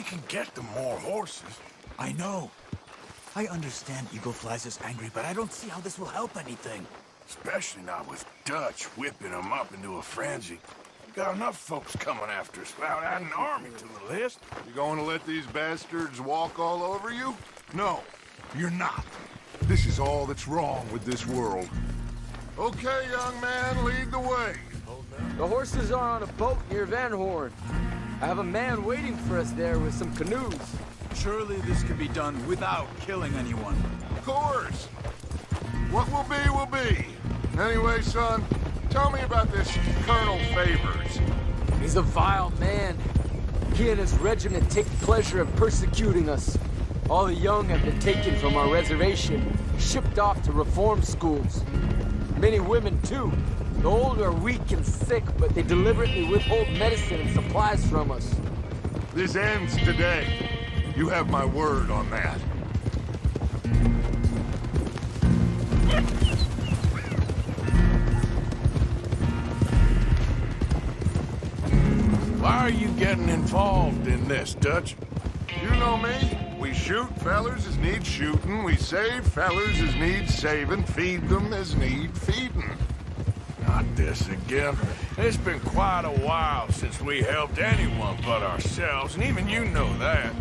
We can get them more horses. I know. I understand Eagle Flies is angry, but I don't see how this will help anything. Especially not with Dutch whipping them up into a frenzy. We got enough folks coming after us without adding an army to the list. You going to let these bastards walk all over you? No, you're not. This is all that's wrong with this world. Okay, young man, lead the way. The horses are on a boat near Van Horn. I have a man waiting for us there with some canoes. Surely this could be done without killing anyone. Of course. What will be, will be. Anyway, son, tell me about this Colonel Favors. He's a vile man. He and his regiment take pleasure in persecuting us. All the young have been taken from our reservation, shipped off to reform schools. Many women, too. The old are weak and sick, but they deliberately withhold medicine and supplies from us. This ends today. You have my word on that. Why are you getting involved in this, Dutch? You know me. We shoot fellers as need shooting. We save fellers as need saving. Feed them as need feeding. Not this again. It's been quite a while since we helped anyone but ourselves, and even you know that.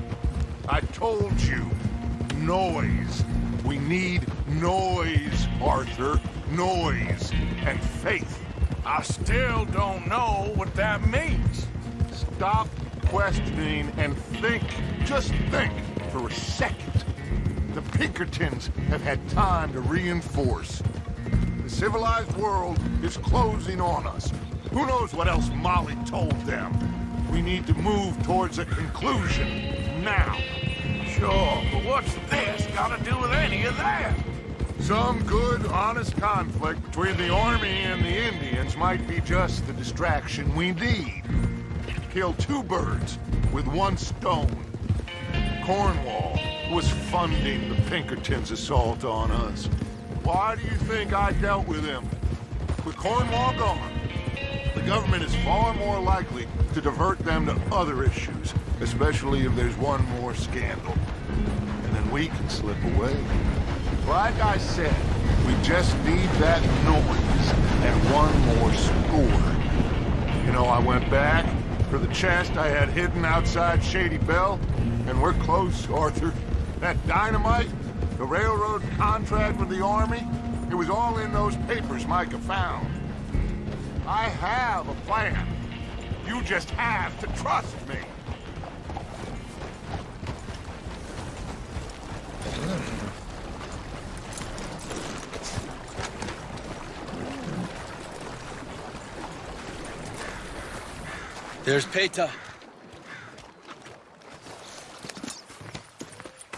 I told you. Noise. We need noise, Arthur. Noise. And faith. I still don't know what that means. Stop questioning and think. Just think for a second. The Pinkertons have had time to reinforce. The civilized world is closing on us. Who knows what else Molly told them? We need to move towards a conclusion. Now. Sure, but what's this got to do with any of that? Some good, honest conflict between the army and the Indians might be just the distraction we need. Kill two birds with one stone. Cornwall was funding the Pinkertons' assault on us. Why do you think I dealt with him? With Cornwall gone, the government is far more likely to divert them to other issues, especially if there's one more scandal. And then we can slip away. Like I said, we just need that noise and one more score. You know, I went back for the chest I had hidden outside Shady Bell, and we're close, Arthur. That dynamite, the railroad contract with the army, it was all in those papers Micah found. I have a plan. You just have to trust me. There's Peta.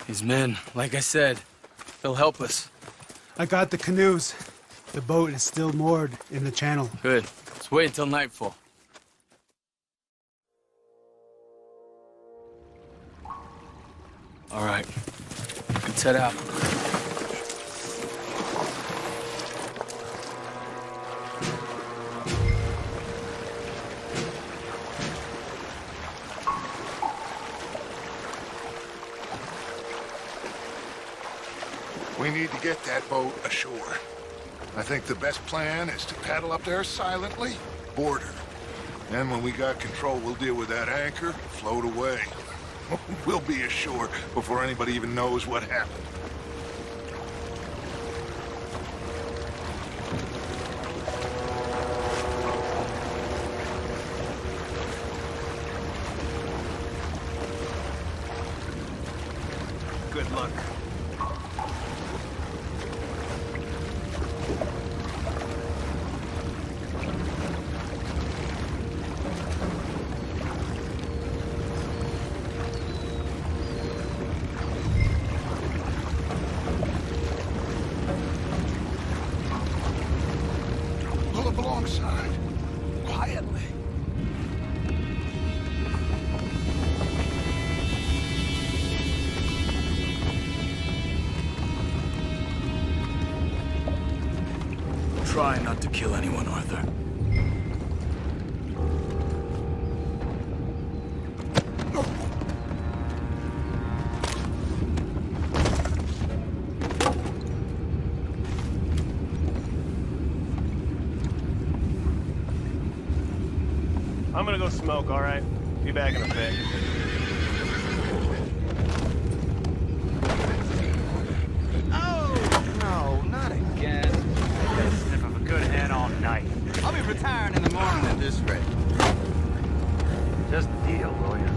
His men, like I said, they'll help us. I got the canoes. The boat is still moored in the channel. Good. Let's wait until nightfall. All right. Let's head out. We need to get that boat ashore. I think the best plan is to paddle up there silently, board her. Then when we got control, we'll deal with that anchor, float away. We'll be ashore before anybody even knows what happened. Good luck. Pull up alongside. Quietly. Try not to kill anyone, Arthur. I'm gonna go smoke, all right? Be back in a bit. Oh, no, not again. I've got a sniff of a good head all night. I'll be retiring in the morning at this rate. Just the deal, will you?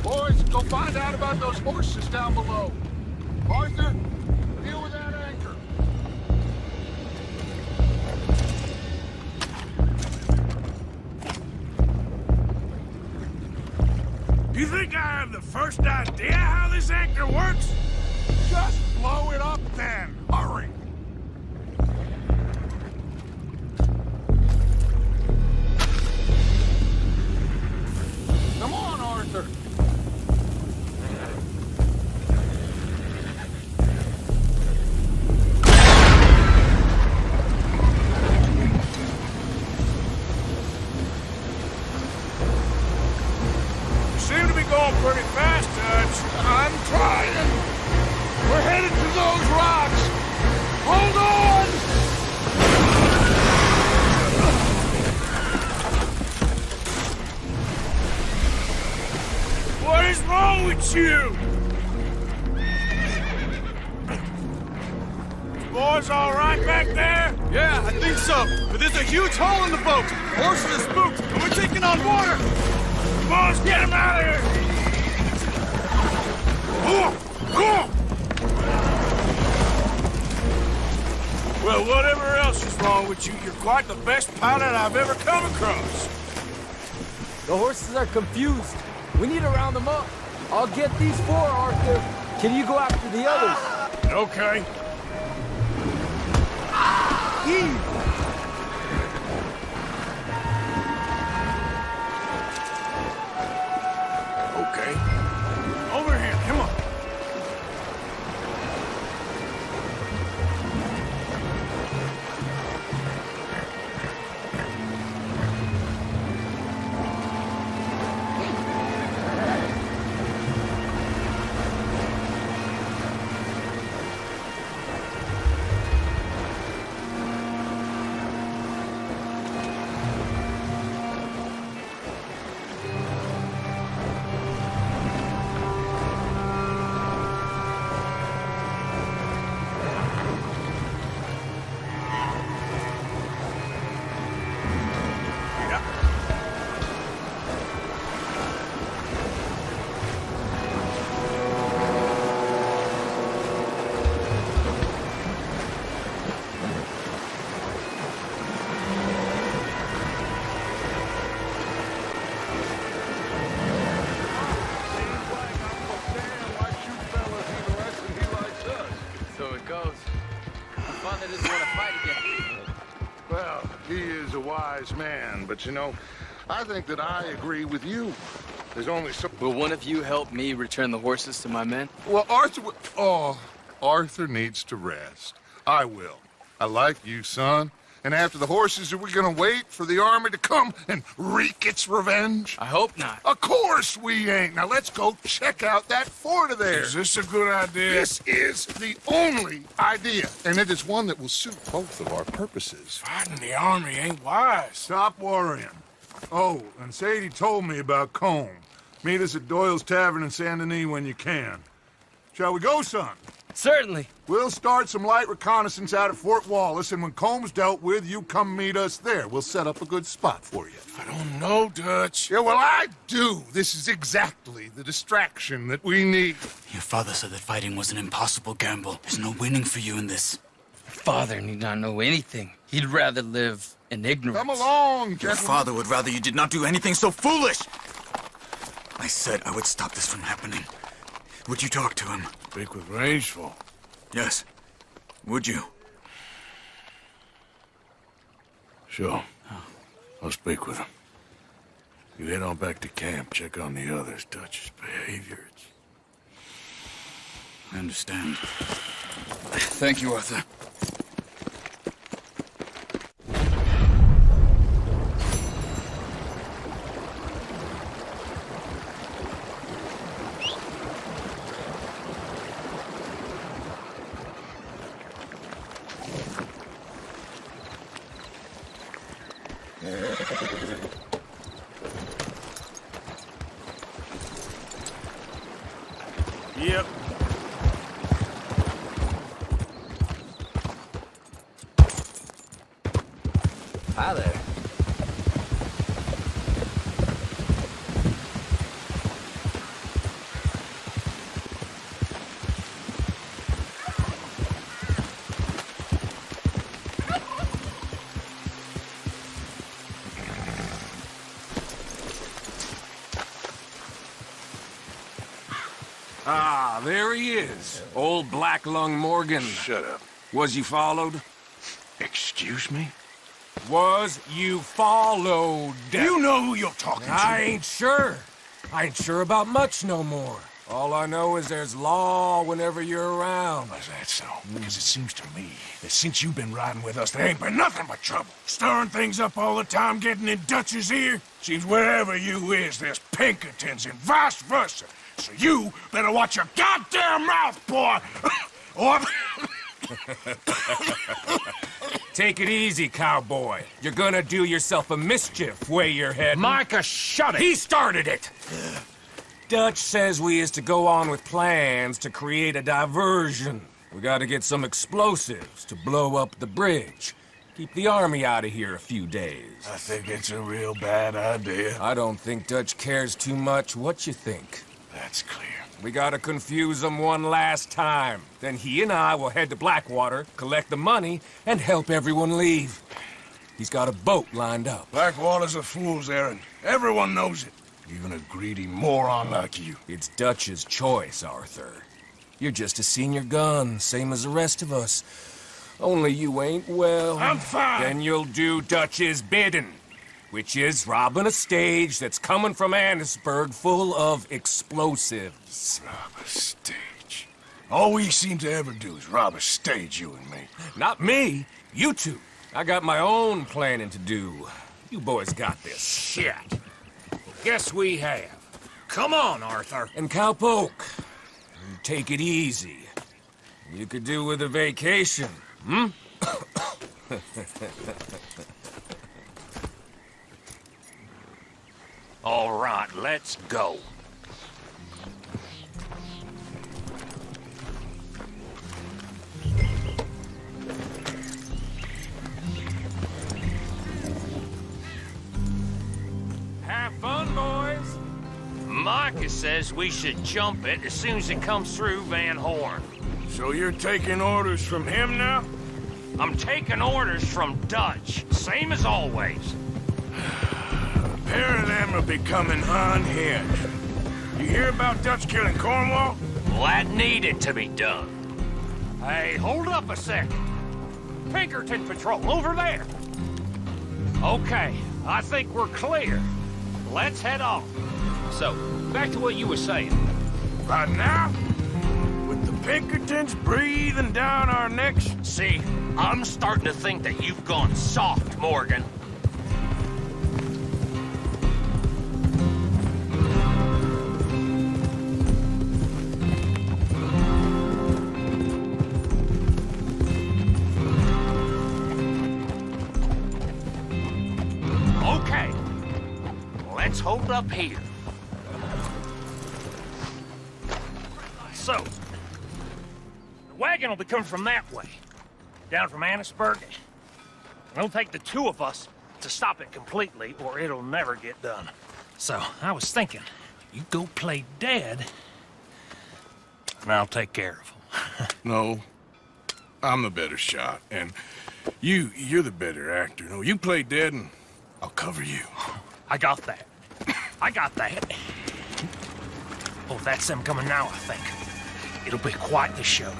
Boys, go find out about those horses down below. Arthur, deal with that anchor. You think I have the first idea how this anchor works? Just blow it up then. Hurry. Come on, Arthur. You seem to be going pretty fast, Dutch. I'm trying. We're headed to those rocks. Hold on! What is wrong with you? Boys all right back there? Yeah, I think so. But there's a huge hole in the boat. Horses are spooked, and we're taking on water. Boys, get him out of here! Well, whatever else is wrong with you, you're quite the best pilot I've ever come across. The horses are confused. We need to round them up. I'll get these four, Arthur. Can you go after the others? Okay. Okay. Over here, come on. So it goes. My father doesn't want to fight again. Well, he is a wise man, but you know, I think that I agree with you. There's only so... Will one of you help me return the horses to my men? Well, Arthur needs to rest. I will. I like you, son. And after the horses, are we gonna wait for the army to come and wreak its revenge? I hope not. Of course we ain't. Now let's go check out that fort of theirs. Is this a good idea? This is the only idea, and it is one that will suit both of our purposes. Fighting the army ain't wise. Stop worrying. Oh, and Sadie told me about Combe. Meet us at Doyle's Tavern in Saint Denis when you can. Shall we go, son? Certainly. We'll start some light reconnaissance out at Fort Wallace, and when Combs dealt with, you come meet us there. We'll set up a good spot for you. I don't know, Dutch. Yeah, well, I do. This is exactly the distraction that we need. Your father said that fighting was an impossible gamble. There's no winning for you in this. Father need not know anything. He'd rather live in ignorance. Come along, Your gentlemen. father would rather you did not do anything so foolish. I said I would stop this from happening. Would you talk to him? Speak with Rangeful. Yes. Would you? Sure. I'll speak with him. You head on back to camp, check on the others, Dutch's behavior. I understand. Thank you, Arthur. Yep. Hi there. Ah, there he is. Old Black Lung Morgan. Shut up. Was you followed? Excuse me? Was you followed? You know who you're talking to. I ain't sure. I ain't sure about much no more. All I know is there's law whenever you're around. Is that so? Because it seems to me that since you've been riding with us, there ain't been nothing but trouble. Stirring things up all the time, getting in Dutch's ear. Seems wherever you is, there's Pinkertons and vice versa. So you better watch your goddamn mouth, boy! Or... Take it easy, cowboy. You're gonna do yourself a mischief way you're heading. Micah, shut it! He started it! Dutch says we is to go on with plans to create a diversion. We gotta get some explosives to blow up the bridge. Keep the army out of here a few days. I think it's a real bad idea. I don't think Dutch cares too much what you think. That's clear. We gotta confuse him one last time. Then he and I will head to Blackwater, collect the money, and help everyone leave. He's got a boat lined up. Blackwater's a fool's errand. Everyone knows it. Even a greedy moron like you. It's Dutch's choice, Arthur. You're just a senior gun, same as the rest of us. Only you ain't well. I'm fine. Then you'll do Dutch's bidding, which is robbing a stage that's coming from Annisburg full of explosives. Rob a stage. All we seem to ever do is rob a stage, you and me. Not me, you two. I got my own planning to do. You boys got this. Shit. Guess we have. Come on, Arthur. And Cowpoke, take it easy. You could do with a vacation, hmm? All right, let's go. Have fun, boys. Micah says we should jump it as soon as it comes through Van Horn. So you're taking orders from him now? I'm taking orders from Dutch, same as always. A pair of them are becoming unhinged. You hear about Dutch killing Cornwall? Well, that needed to be done. Hey, hold up a second. Pinkerton Patrol, over there. Okay, I think we're clear. Let's head off. So, back to what you were saying. Right now? With the Pinkertons breathing down our necks? See, I'm starting to think that you've gone soft, Morgan. Okay, let's hold up here. So, the wagon will be coming from that way, down from Annisburg. It'll take the two of us to stop it completely, or it'll never get done. So, I was thinking, you go play dead, and I'll take care of him. No. I'm the better shot, and you're the better actor. No, you play dead, and I'll cover you. I got that. I got that. Oh, that's them coming now, I think. It'll be quite the show.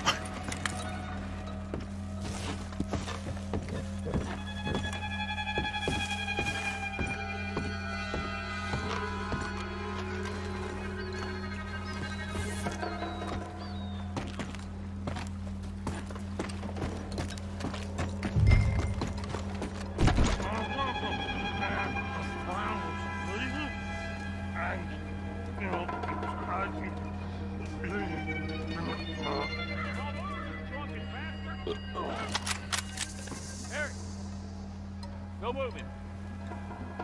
No moving.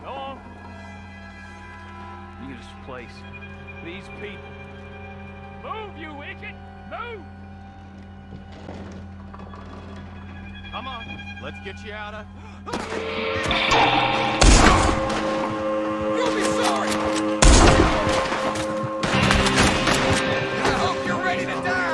Go on. This place. These people. Move, you idiot! Move! Come on, let's get you out of... You'll be sorry! I hope you're ready to die!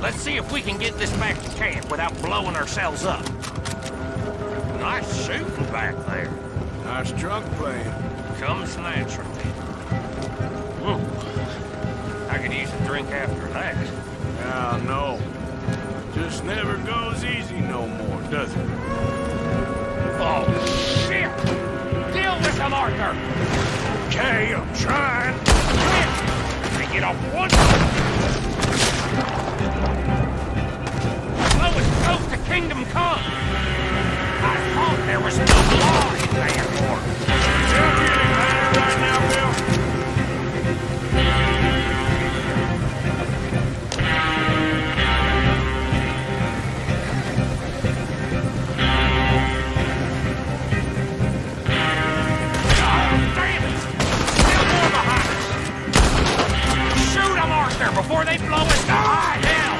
Let's see if we can get this back to camp without blowing ourselves up. Nice shooting back there. Nice drunk playing. Comes naturally. I could use a drink after that. Ah, no. Just never goes easy no more, does it? Oh, shit! Deal with him, Arthur! Okay, I'm trying. They get off one. Blow us close to Kingdom Come. I thought there was no law in there for us. Tell me anything right now, Bill. Before they blow us to high hell!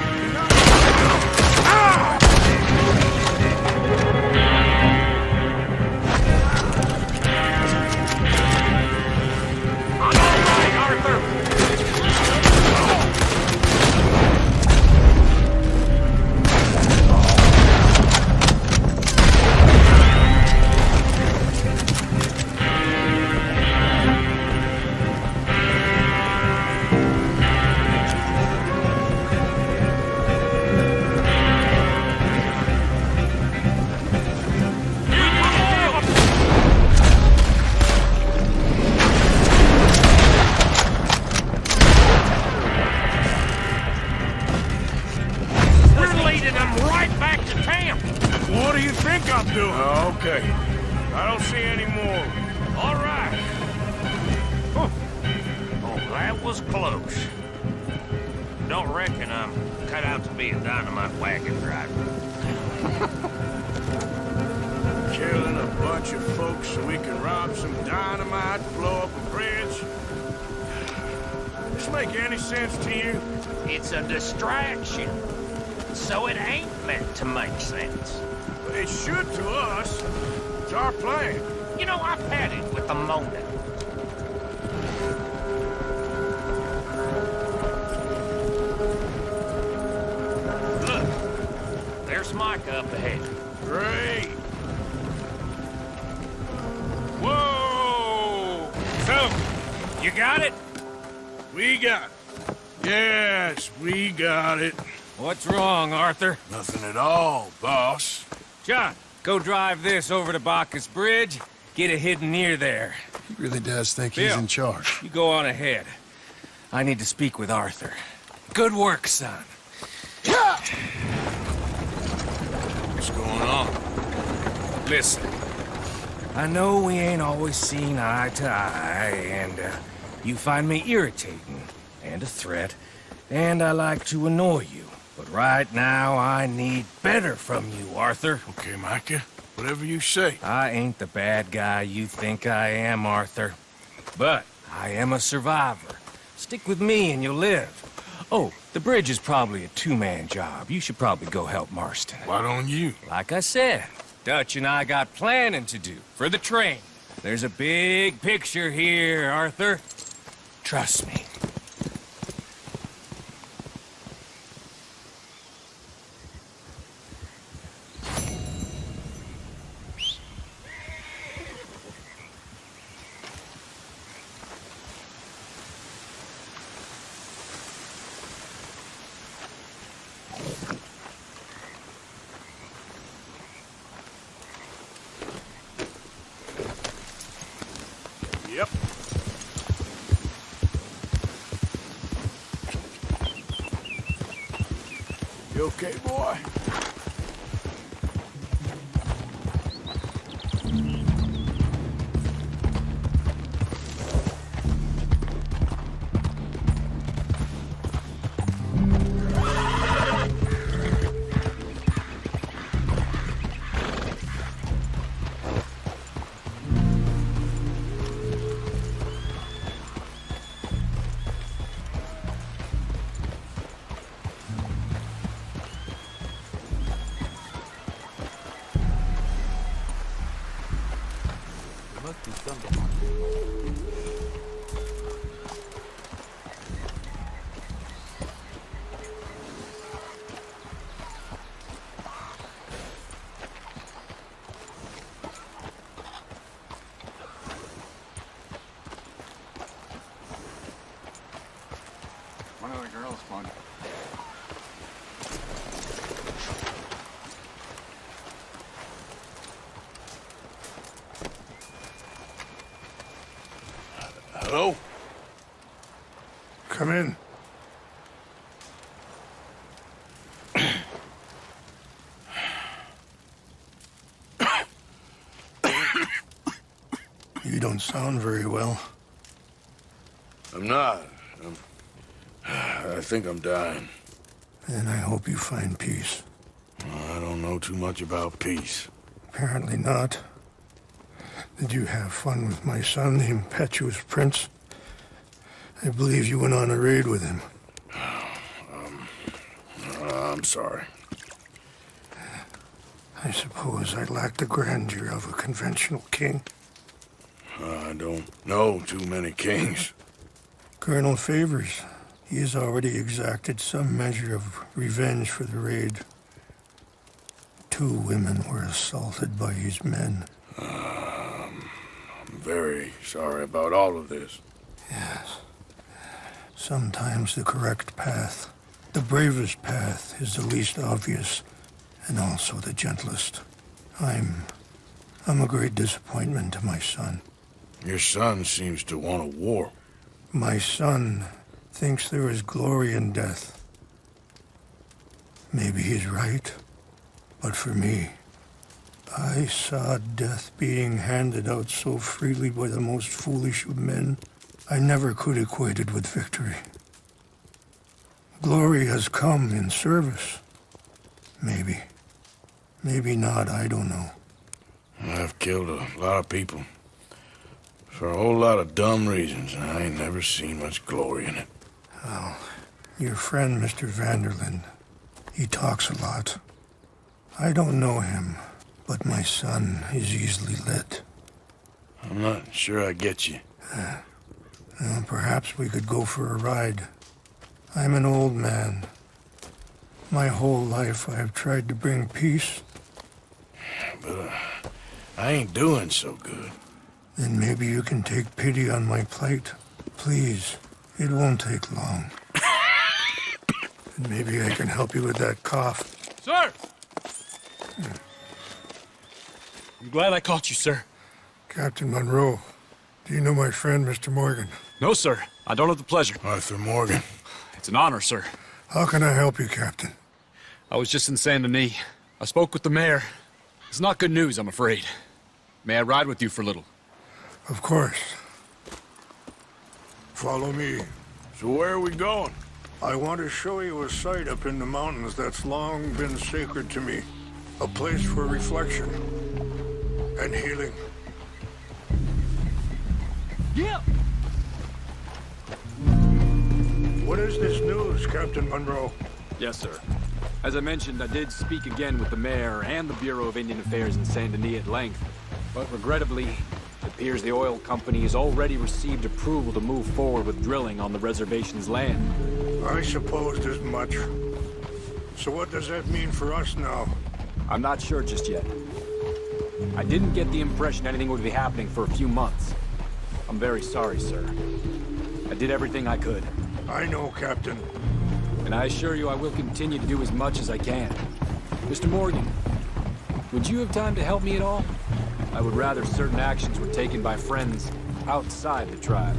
I'm all right, Arthur! Okay. I don't see any more. All right. Huh. Oh, that was close. Don't reckon I'm cut out to be a dynamite wagon driver. Killing a bunch of folks so we can rob some dynamite, blow up a bridge. This make any sense to you? It's a distraction. So it ain't meant to make sense. It should to us. It's our plan. You know, I've had it with the Mona. Look, there's Micah up ahead. Great. Whoa! So, You got it? we got it. Yes, we got it. What's wrong, Arthur? Nothing at all, boss. John, go drive this over to Bacchus Bridge. Get it hidden near there. He really does think he's Bill, in charge. You go on ahead. I need to speak with Arthur. Good work, son. What's going on? Listen, I know we ain't always seen eye to eye, and you find me irritating and a threat, and I like to annoy you. But right now, I need better from you, Arthur. Okay, Micah. Whatever you say. I ain't the bad guy you think I am, Arthur. But I am a survivor. Stick with me and you'll live. Oh, the bridge is probably a two-man job. You should probably go help Marston. Why don't you? Like I said, Dutch and I got planning to do for the train. There's a big picture here, Arthur. Trust me. You okay, boy? One of the girls, fun. Hello? Come in. You don't sound very well. I'm not. I think I'm dying. And I hope you find peace. I don't know too much about peace. Apparently not. Did you have fun with my son, the impetuous prince? I believe you went on a raid with him. I'm sorry. I suppose I lack the grandeur of a conventional king. I don't know too many kings. Colonel Favors, he has already exacted some measure of revenge for the raid. 2 women were assaulted by his men. I'm very sorry about all of this. Yes. Sometimes the correct path, the bravest path, is the least obvious, and also the gentlest. I'm a great disappointment to my son. Your son seems to want a war. My son thinks there is glory in death. Maybe he's right, but for me, I saw death being handed out so freely by the most foolish of men, I never could equate it with victory. Glory has come in service. Maybe. Maybe not, I don't know. I've killed a lot of people. For a whole lot of dumb reasons, and I ain't never seen much glory in it. Well, your friend, Mr. Vanderlyn, he talks a lot. I don't know him, but my son is easily led. I'm not sure I get you. Well, perhaps we could go for a ride. I'm an old man. My whole life I have tried to bring peace. But I ain't doing so good. Then maybe you can take pity on my plight. Please, it won't take long. And maybe I can help you with that cough. Sir! I'm glad I caught you, sir. Captain Monroe, do you know my friend, Mr. Morgan? No, sir. I don't have the pleasure. Arthur Morgan. It's an honor, sir. How can I help you, Captain? I was just in Saint Denis. I spoke with the mayor. It's not good news, I'm afraid. May I ride with you for a little? Of course. Follow me. So where are we going? I want to show you a site up in the mountains that's long been sacred to me. A place for reflection and healing. Yeah! What is this news, Captain Monroe? Yes, sir. As I mentioned, I did speak again with the mayor and the Bureau of Indian Affairs in Saint Denis at length. But regrettably, it appears the oil company has already received approval to move forward with drilling on the reservation's land. I supposed as much. So what does that mean for us now? I'm not sure just yet. I didn't get the impression anything would be happening for a few months. I'm very sorry, sir. I did everything I could. I know, Captain. And I assure you I will continue to do as much as I can. Mr. Morgan, would you have time to help me at all? I would rather certain actions were taken by friends outside the tribe.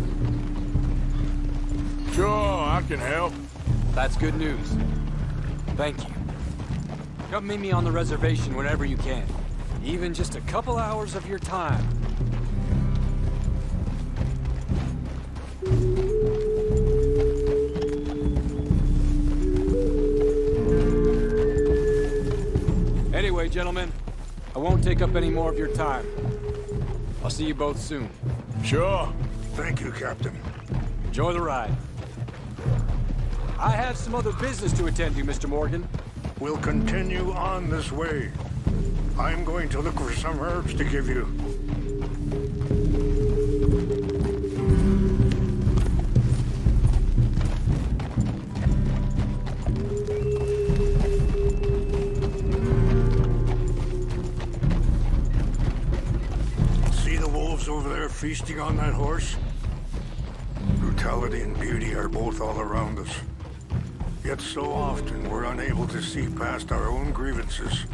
Sure, I can help. That's good news. Thank you. Come meet me on the reservation whenever you can. Even just a couple hours of your time. Anyway, gentlemen, I won't take up any more of your time. I'll see you both soon. Sure. Thank you, Captain. Enjoy the ride. I have some other business to attend to, Mr. Morgan. We'll continue on this way. I'm going to look for some herbs to give you. See the wolves over there feasting on that horse? Brutality and beauty are both all around us. Yet so often we're unable to see past our own grievances.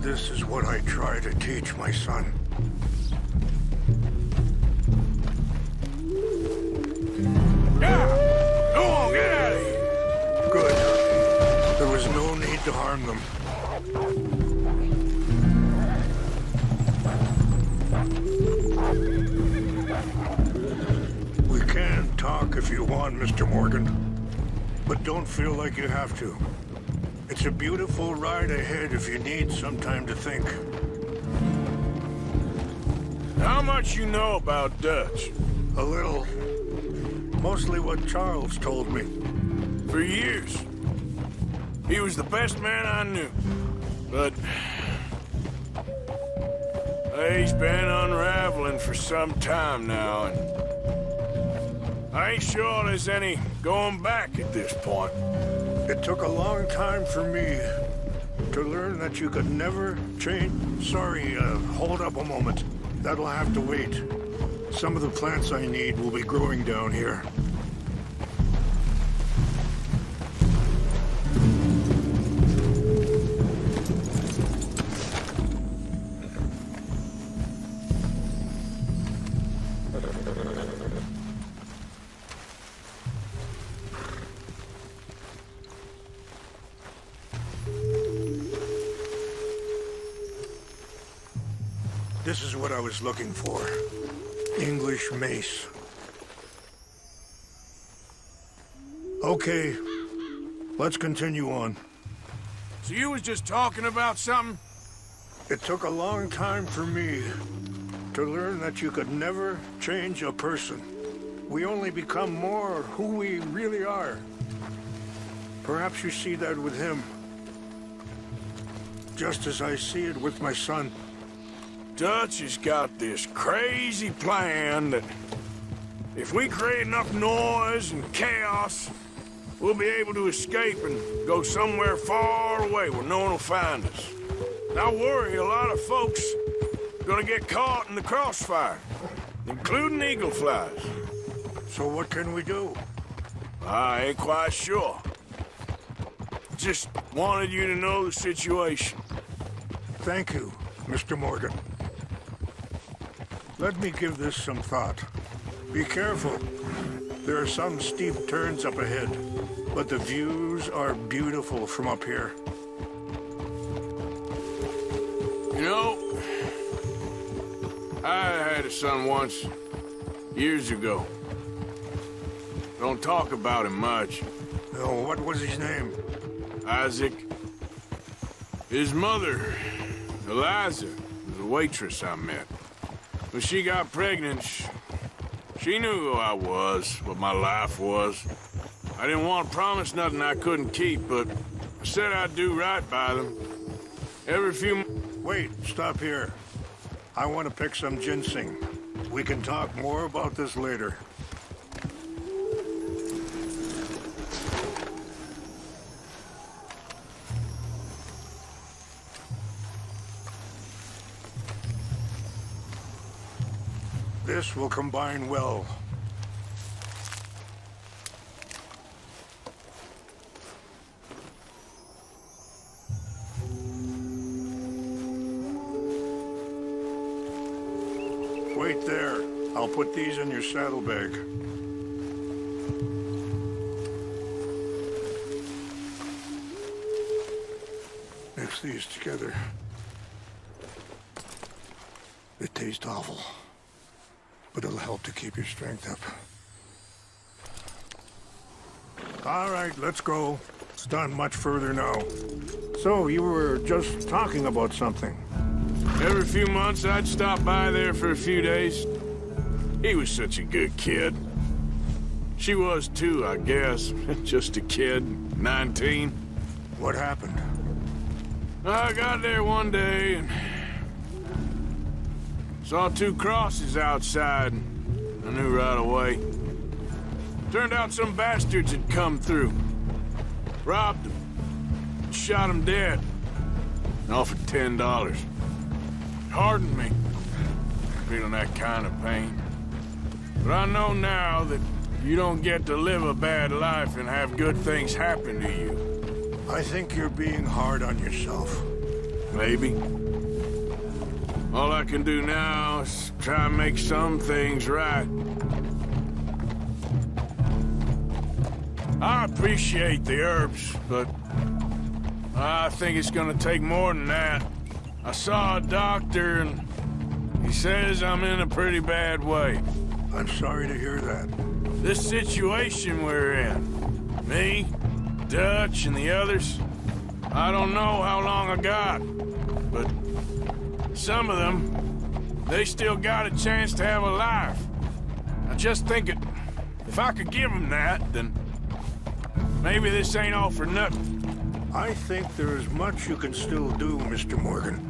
This is what I try to teach my son. Yeah! Go on, get out of here! Good. There was no need to harm them. We can talk if you want, Mr. Morgan. But don't feel like you have to. It's a beautiful ride ahead if you need some time to think. How much you know about Dutch? A little. Mostly what Charles told me. For years. He was the best man I knew. But... he's been unraveling for some time now, and... I ain't sure there's any going back at this point. It took a long time for me to learn that you could never change... Sorry, hold up a moment. That'll have to wait. Some of the plants I need will be growing down here. This is what I was looking for. English mace. Okay, let's continue on. So you was just talking about something? It took a long time for me to learn that you could never change a person. We only become more who we really are. Perhaps you see that with him. Just as I see it with my son. Dutch has got this crazy plan that if we create enough noise and chaos, we'll be able to escape and go somewhere far away where no one will find us. And I worry a lot of folks are gonna get caught in the crossfire, including eagle flies. So what can we do? I ain't quite sure. Just wanted you to know the situation. Thank you, Mr. Morgan. Let me give this some thought. Be careful. There are some steep turns up ahead, but the views are beautiful from up here. You know, I had a son once, years ago. Don't talk about him much. Oh, what was his name? Isaac. His mother, Eliza, was a waitress I met. When she got pregnant, she knew who I was, what my life was. I didn't want to promise nothing I couldn't keep, but I said I'd do right by them. Every few... Wait, stop here. I want to pick some ginseng. We can talk more about this later. This will combine well. Wait there. I'll put these in your saddlebag. Mix these together. They taste awful, but it'll help to keep your strength up. All right, let's go. It's not much further now. So, you were just talking about something. Every few months, I'd stop by there for a few days. He was such a good kid. She was too, I guess. Just a kid, 19. What happened? I got there one day and saw two crosses outside. I knew right away. Turned out some bastards had come through. Robbed them. Shot them dead. Offered $10. Hardened me. Feeling that kind of pain. But I know now that you don't get to live a bad life and have good things happen to you. I think you're being hard on yourself. Maybe. All I can do now is try and make some things right. I appreciate the herbs, but I think it's gonna take more than that. I saw a doctor and he says I'm in a pretty bad way. I'm sorry to hear that. This situation we're in, me, Dutch, and the others, I don't know how long I got, but some of them, they still got a chance to have a life. I just think if I could give them that, then maybe this ain't all for nothing. I think there is much you can still do, Mr. Morgan.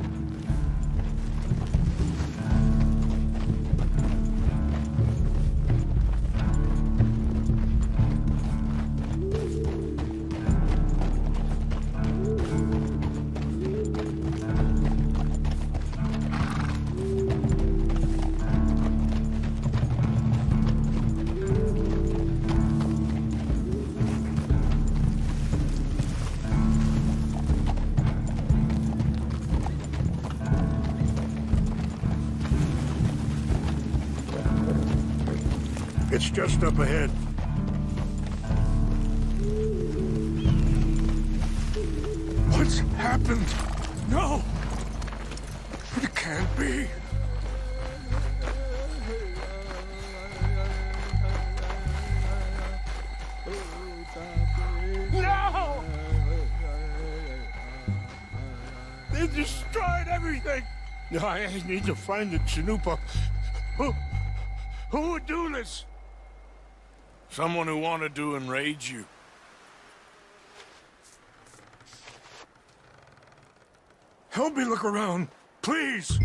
It's just up ahead. What's happened? No! It can't be. No! They destroyed everything! I need to find the Chanupa. Who would do this? Someone who wanted to enrage you. Help me look around, please.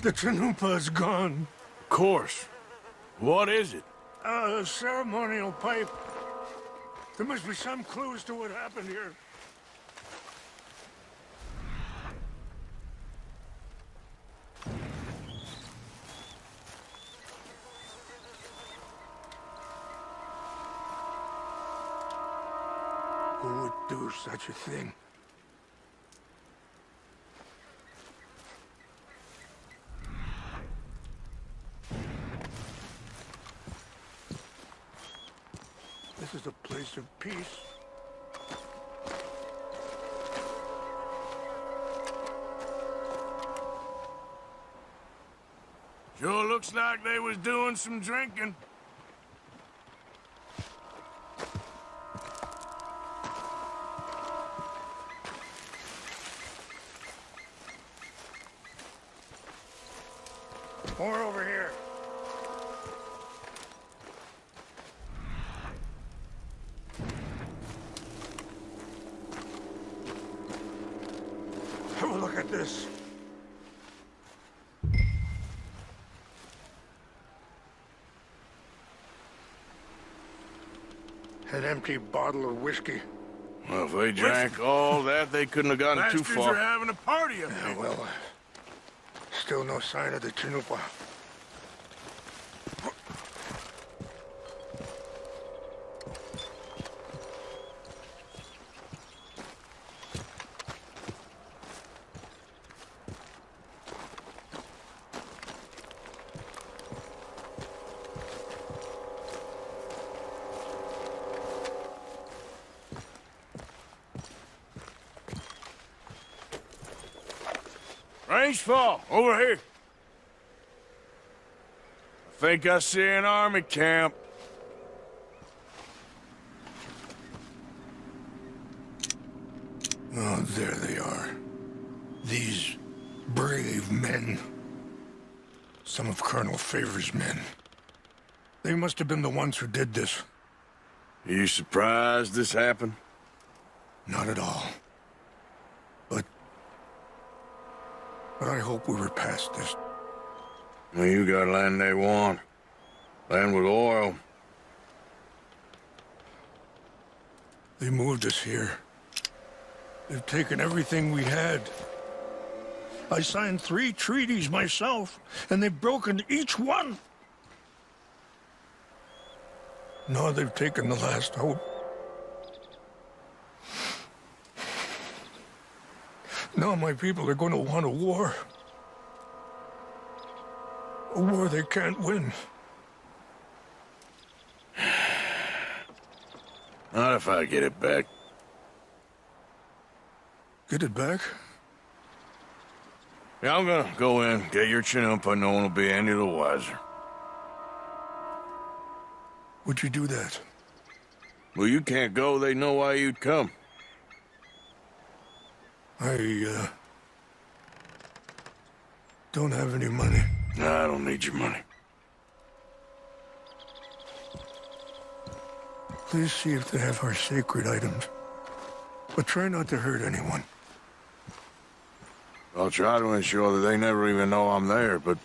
The Chanupa is gone. Of course. What is it? A ceremonial pipe. There must be some clues to what happened here. Who would do such a thing? This is a place of peace. Sure looks like they was doing some drinking. More over here. Have a look at this. An empty bottle of whiskey. Well, if they drank all that, they couldn't have gotten too Bastards far. are having a party up Yeah, there. well, still no sign of the Chanupa. Range fall, over here. I think I see an army camp. Oh, there they are. These brave men. Some of Colonel Favor's men. They must have been the ones who did this. You surprised this happened? Not at all. But I hope we were past this. Well, you got land they want. Land with oil. They moved us here. They've taken everything we had. I signed 3 treaties myself, and they've broken each one. Now they've taken the last hope. Now my people are going to want a war. A war they can't win. Not if I get it back. Get it back? Yeah, I'm gonna go in, get your Chinoopa, no one will be any the wiser. Would you do that? Well, you can't go, they know why you'd come. I don't have any money. No, I don't need your money. Please see if they have our sacred items. But try not to hurt anyone. I'll try to ensure that they never even know I'm there, but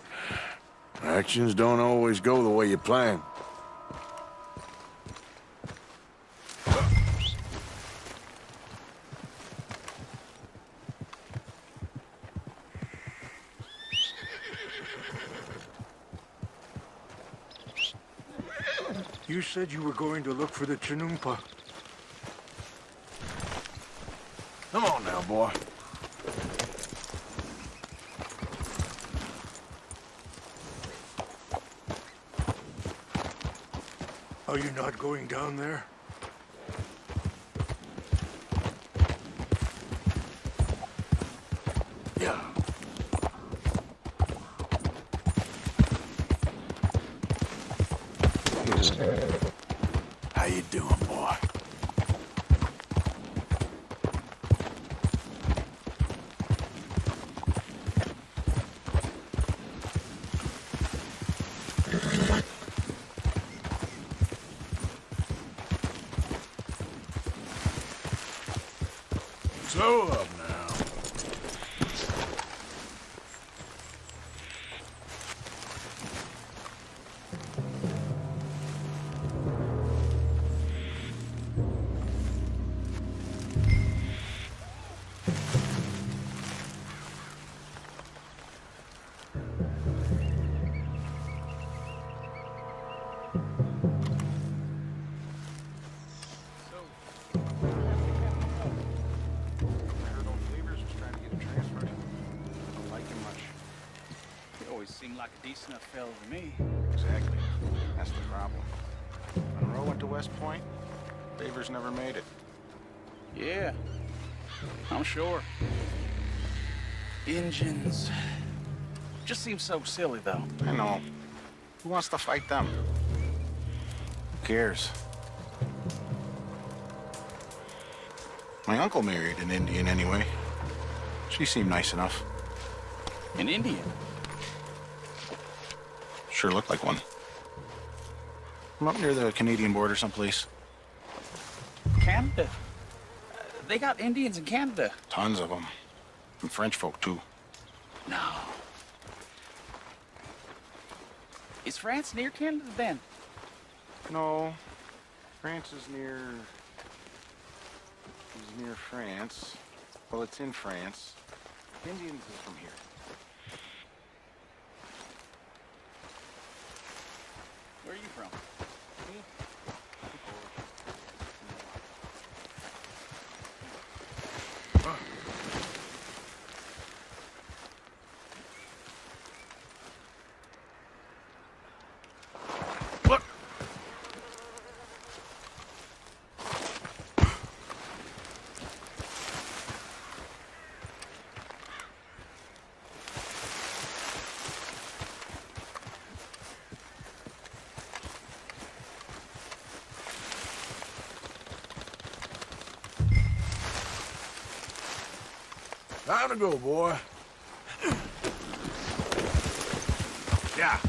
actions don't always go the way you plan. You said you were going to look for the Chinoopa. Come on now, boy. Are you not going down there? Yeah. How you doing, boy? Slow up now. Seemed like a decent enough fellow to me. Exactly. That's the problem. Monroe went to West Point. Favors never made it. Yeah, I'm sure. Engines. Just seems so silly, though. I know. Who wants to fight them? Who cares? My uncle married an Indian anyway. She seemed nice enough. An Indian? Sure looked like one. I'm up near the Canadian border someplace. Canada? They got Indians in Canada. Tons of them. And French folk, too. No. Is France near Canada, then? No. France is near... is near France. Well, it's in France. Indians is from here. Where are you from? What? Time to go, boy. Yeah.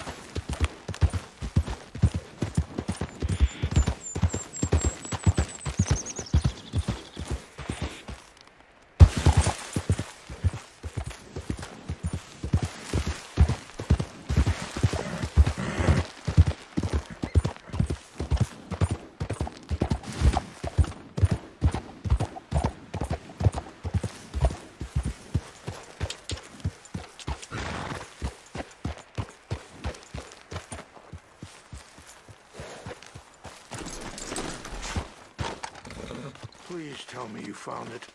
Please tell me you found it.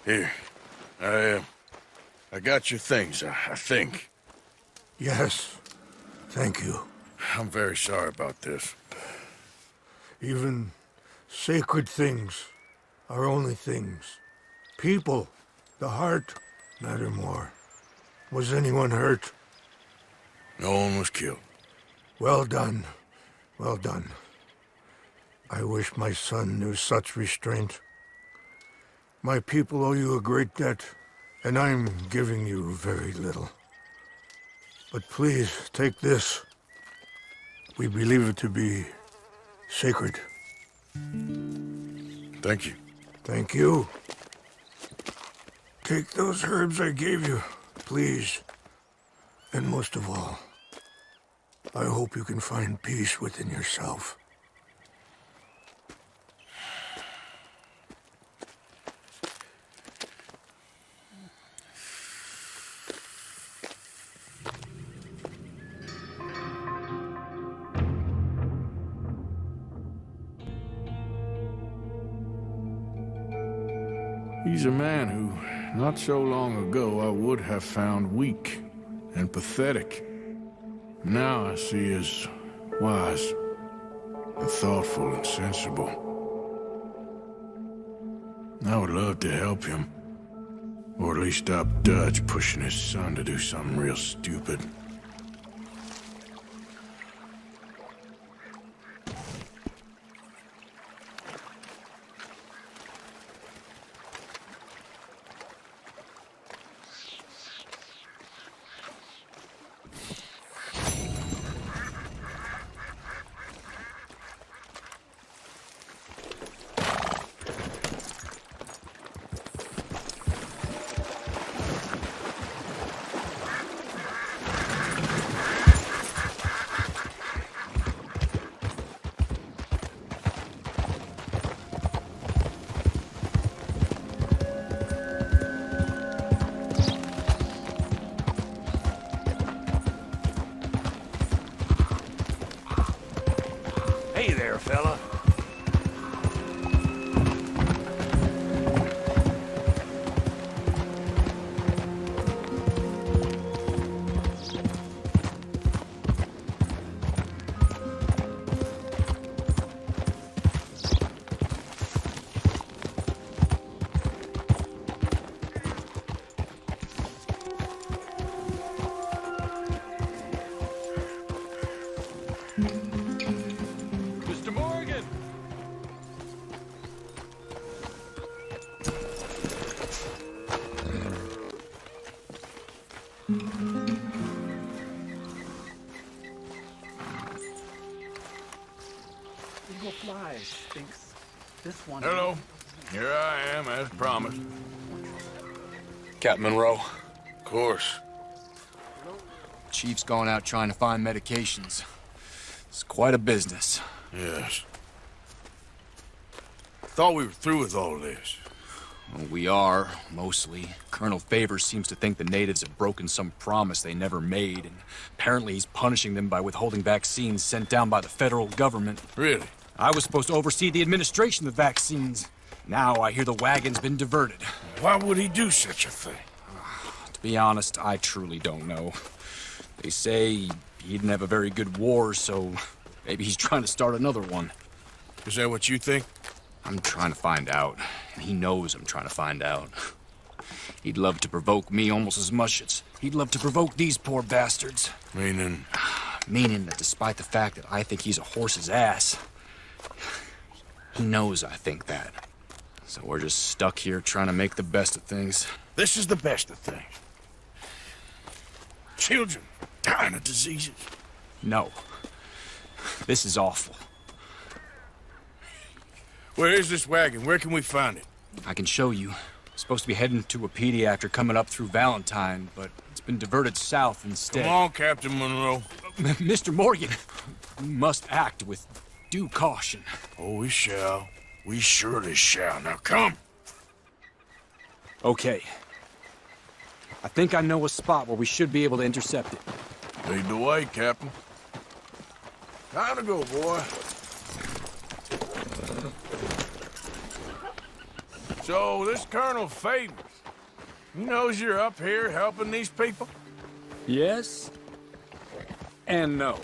Here. I got your things, I think. Yes. Thank you. I'm very sorry about this. Even sacred things are only things. People, the heart, matter more. Was anyone hurt? No one was killed. Well done. Well done. I wish my son knew such restraint. My people owe you a great debt, and I'm giving you very little. But please, take this. We believe it to be sacred. Thank you. Thank you. Take those herbs I gave you, please. And most of all, I hope you can find peace within yourself. He's a man who, not so long ago, I would have found weak and pathetic. Now I see as wise and thoughtful and sensible. I would love to help him, or at least stop Dutch pushing his son to do something real stupid. Hey there, fella. Mr. Morgan! Eagle Flies thinks this one... Hello. Here I am, as promised. Captain Monroe. Of course. Chief's gone out trying to find medications. It's quite a business. Yes. Thought we were through with all this. Well, we are, mostly. Colonel Favors seems to think the natives have broken some promise they never made, and apparently he's punishing them by withholding vaccines sent down by the federal government. Really? I was supposed to oversee the administration of the vaccines. Now I hear the wagon's been diverted. Why would he do such a thing? To be honest, I truly don't know. They say he didn't have a very good war, so maybe he's trying to start another one. Is that what you think? I'm trying to find out, and he knows I'm trying to find out. He'd love to provoke me almost as much as he'd love to provoke these poor bastards. Meaning? Meaning that despite the fact that I think he's a horse's ass, he knows I think that. So we're just stuck here trying to make the best of things. This is the best of things. Children dying of diseases. No. This is awful. Where is this wagon? Where can we find it? I can show you. Supposed to be heading to a PD after coming up through Valentine, but it's been diverted south instead. Come on, Captain Monroe. Mr. Morgan, we must act with due caution. Oh, we shall. We surely shall. Now come. Okay. I think I know a spot where we should be able to intercept it. Lead the way, Captain. Time to go, boy. So, this Colonel Favors, he knows you're up here helping these people? Yes and no.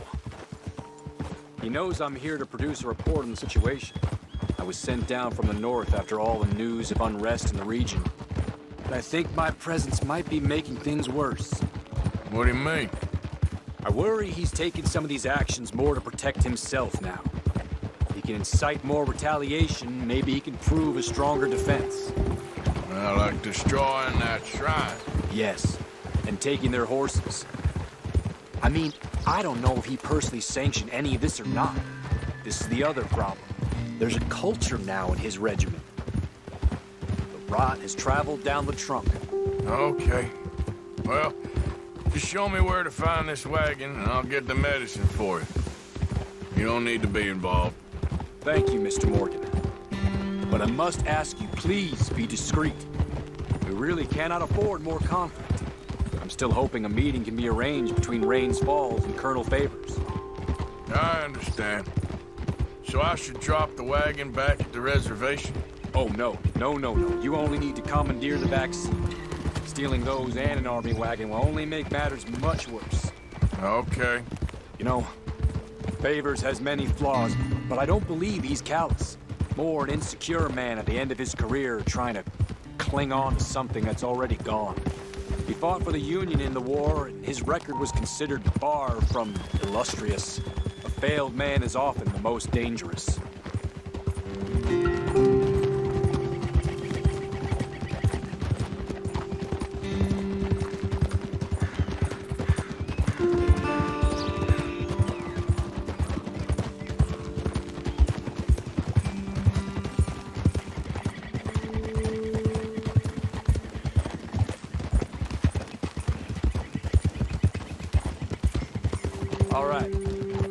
He knows I'm here to produce a report on the situation. I was sent down from the north after all the news of unrest in the region. But I think my presence might be making things worse. What do you mean? I worry he's taking some of these actions more to protect himself now. If he can incite more retaliation, maybe he can prove a stronger defense. Well, like destroying that shrine. Yes, and taking their horses. I mean, I don't know if he personally sanctioned any of this or not. This is the other problem. There's a culture now in his regiment. The rot has traveled down the trunk. Okay. Well, just show me where to find this wagon, and I'll get the medicine for you. You don't need to be involved. Thank you, Mr. Morgan. But I must ask you, please be discreet. We really cannot afford more conflict. I'm still hoping a meeting can be arranged between Rains Falls and Colonel Favors. I understand. So I should drop the wagon back at the reservation? Oh, no. No. You only need to commandeer the back seat. Stealing those and an army wagon will only make matters much worse. Okay. You know, Favors has many flaws, but I don't believe he's callous. More an insecure man at the end of his career trying to cling on to something that's already gone. He fought for the Union in the war, and his record was considered far from illustrious. A failed man is often the most dangerous. All right,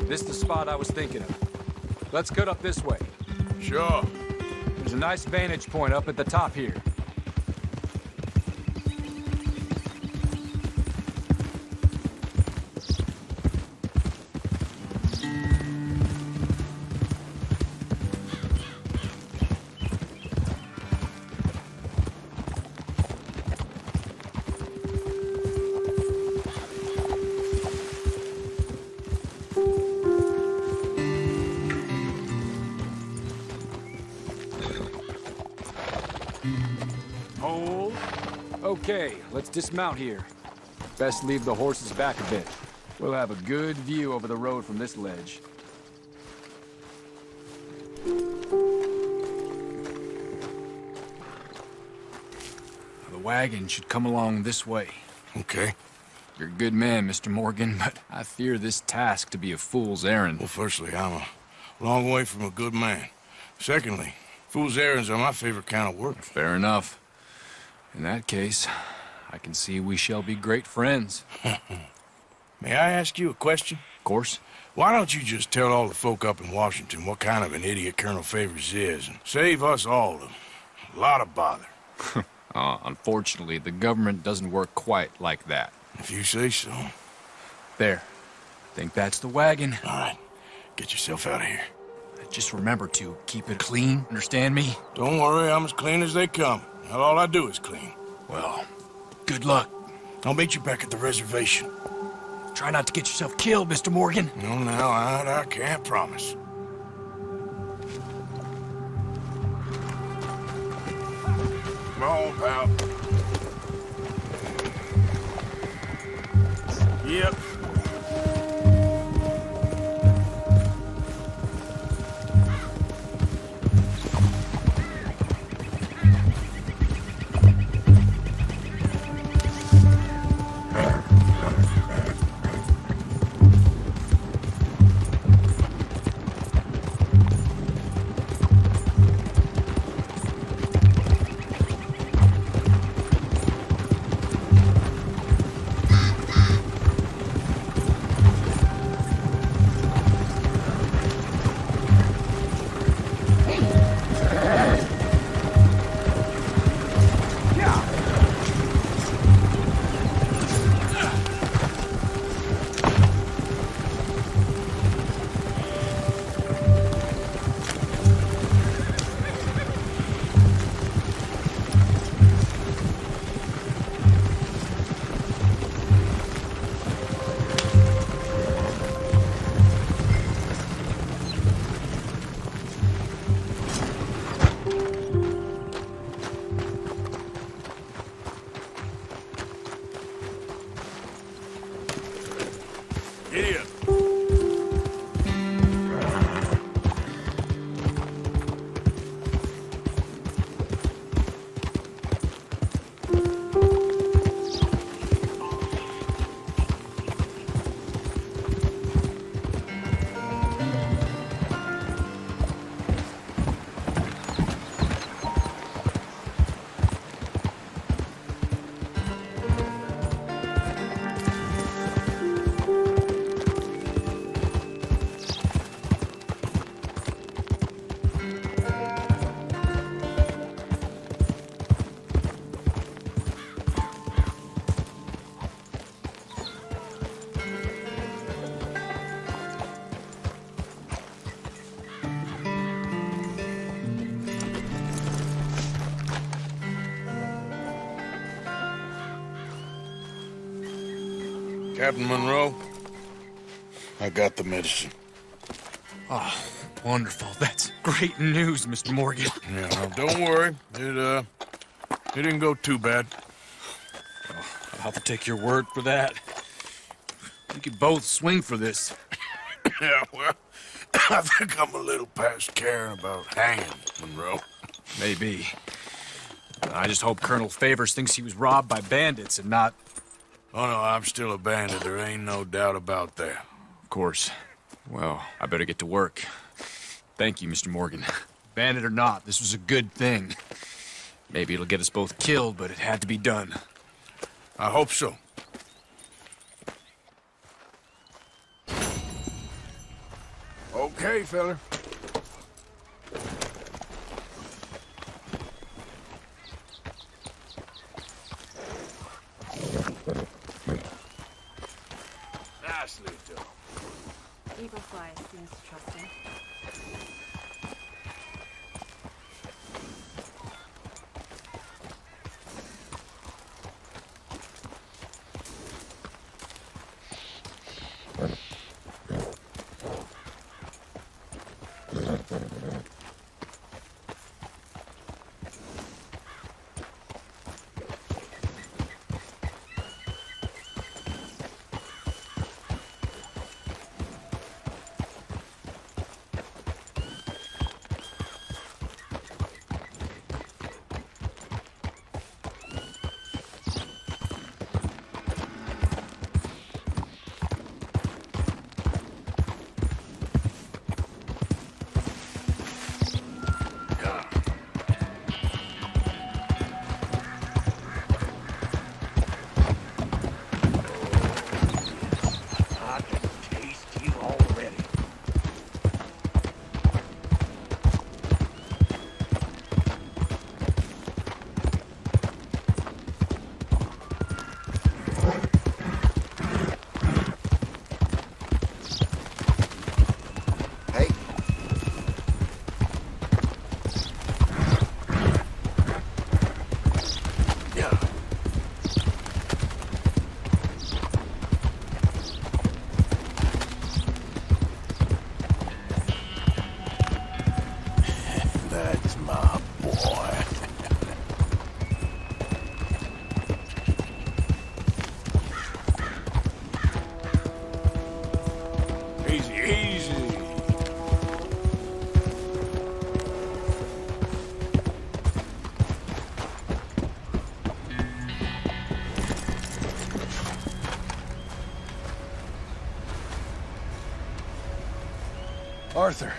this is the spot I was thinking of. Let's cut up this way. Sure. There's a nice vantage point up at the top here. Hold. Okay, let's dismount here. Best leave the horses back a bit. We'll have a good view over the road from this ledge. The wagon should come along this way. Okay. You're a good man, Mr. Morgan, but I fear this task to be a fool's errand. Well, firstly, I'm a long way from a good man. Secondly, fool's errands are my favorite kind of work. Fair enough. In that case, I can see we shall be great friends. May I ask you a question? Of course. Why don't you just tell all the folk up in Washington what kind of an idiot Colonel Favors is, and save us all a lot of bother? Unfortunately, the government doesn't work quite like that. If you say so. There. Think that's the wagon. All right. Get yourself out of here. Just remember to keep it clean, understand me? Don't worry, I'm as clean as they come. Not all I do is clean. Well, good luck. I'll meet you back at the reservation. Try not to get yourself killed, Mr. Morgan. No, now, I can't promise. Come on, pal. Yep. Captain Monroe, I got the medicine. Oh, wonderful. That's great news, Mr. Morgan. Yeah, well, don't worry. It didn't go too bad. I'll have to take your word for that. We could both swing for this. Yeah, well, I think I'm a little past caring about hanging, Monroe. Maybe. I just hope Colonel Favors thinks he was robbed by bandits and not... Oh, no, I'm still a bandit. There ain't no doubt about that. Of course. Well, I better get to work. Thank you, Mr. Morgan. Bandit or not, this was a good thing. Maybe it'll get us both killed, but it had to be done. I hope so. Okay, fella. Nicely done. Eagle Fly seems to trust him. Arthur.